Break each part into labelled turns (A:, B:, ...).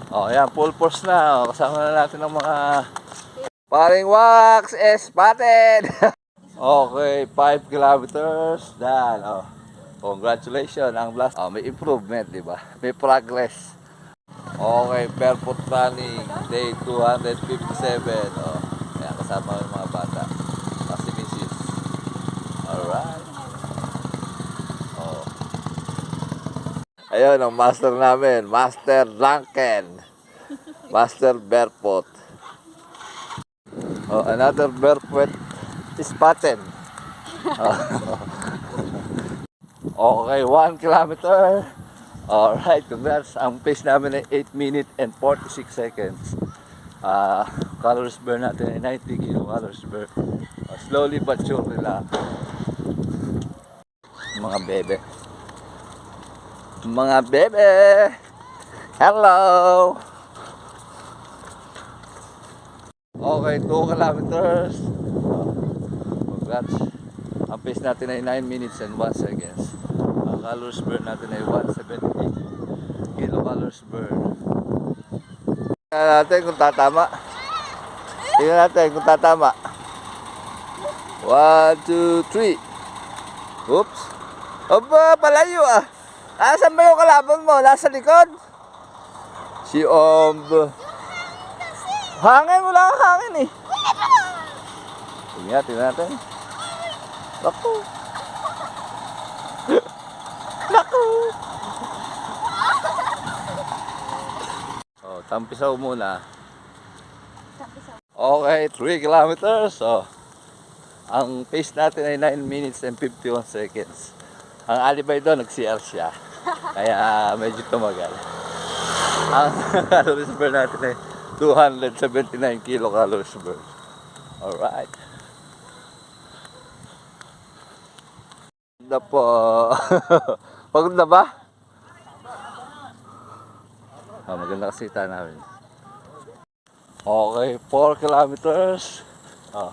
A: Oh, yan, full force na. Oh, kasama na natin ng mga paring wax spotted. Okay, 5 kilometers. Dan, oh. Congratulations, ang blast. Oh, may improvement, di ba? May progress. Okay, barefoot running, day 257. Oh, yan, kasama yung mga bata. Si Mrs. Alright. Oh. Ayun, ang master namin, Master Duncan. Master barefoot. Oh, another barefoot spotted. Okay, 1 kilometer. Alright, congrats. Ang pace namin ay 8 minutes and 46 seconds. Calories burn natin ay 90 kilocalories burn. Slowly but surely lang. Mga bebe. Mga bebe! Hello! Okay, 2 kilometers. Congrats. Ang pace natin ay 9 minutes and 1 seconds. Ang calories burn natin ay 178 kilocalories burn. Tingnan natin kung tatama. Tingnan natin kung tatama. 1, 2, 3. Oops. Aba, palayo ah. Asan ba yung kalaban mo? Nasa likod? Si Omb. Hangin, wala kang hangin eh. Tingnan natin. Naku. Naku. Oh, tampisaw muna. Okay, 3 kilometers. Oh. Ang pace natin ay 9 minutes and 51 seconds. Ang alibay doon, nag-CR siya. Kaya medyo tumagal. Ang calories burn natin ay 279 kilocalories burn. Alright. Ganda po. Pagod na ba? Oh, maganda kasi kita namin. Okay, 4 kilometers. Oh,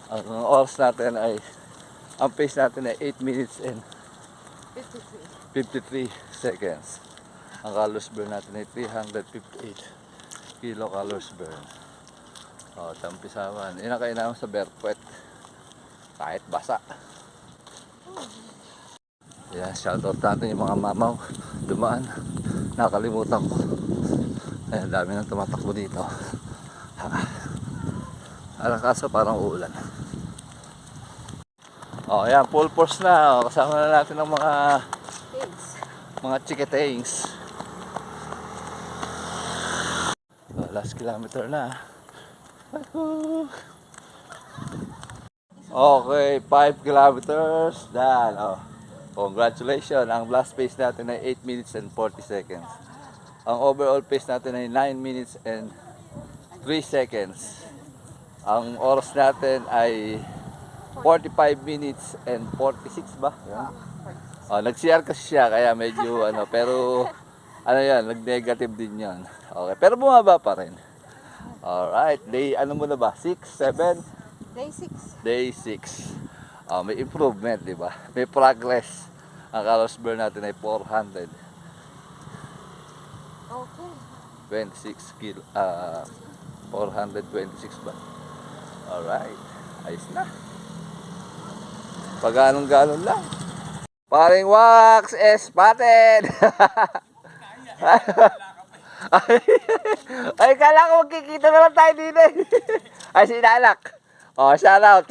A: ang oras natin ay, ang pace natin ay 8 minutes and 53 seconds. Ang calories burn natin ay 358 kilocalories burn. Oh, tampisawan. Yun ang kainaman sa barefoot. Kahit basa. Yan, shoutout natin yung mga mamaw. Dumaan. Nakalimutan ko. Ayan, dami nang tumatakbo dito. Kaso parang uulan. Oh, ayan, full force na. Oh, kasama na natin ng mga chiketings. Oh, last kilometer na. Okay, 5 kilometers. Dan, oh. Congratulations. Ang blast pace natin ay 8 minutes and 40 seconds. Ang overall pace natin ay 9 minutes and 3 seconds. Ang oras natin ay 45 minutes and 46 ba? Yan. Oh, nag-CR kasi siya kaya medyo ano, pero ano yan, nag-negative din yan. Okay, pero bumaba pa rin. Alright, day ano mo na ba? 6, 7?
B: Day 6.
A: Day 6. May improvement, di ba? May progress. Ang calories burn natin ay 400.
B: Okay.
A: 26 kilo, 426 ba? Alright, ayos na. Pag-ganon lang. Paring wax spotted. Ay, kala ko magkikita na lang tayo dito eh. Ay, sinalak. Oh, shout out.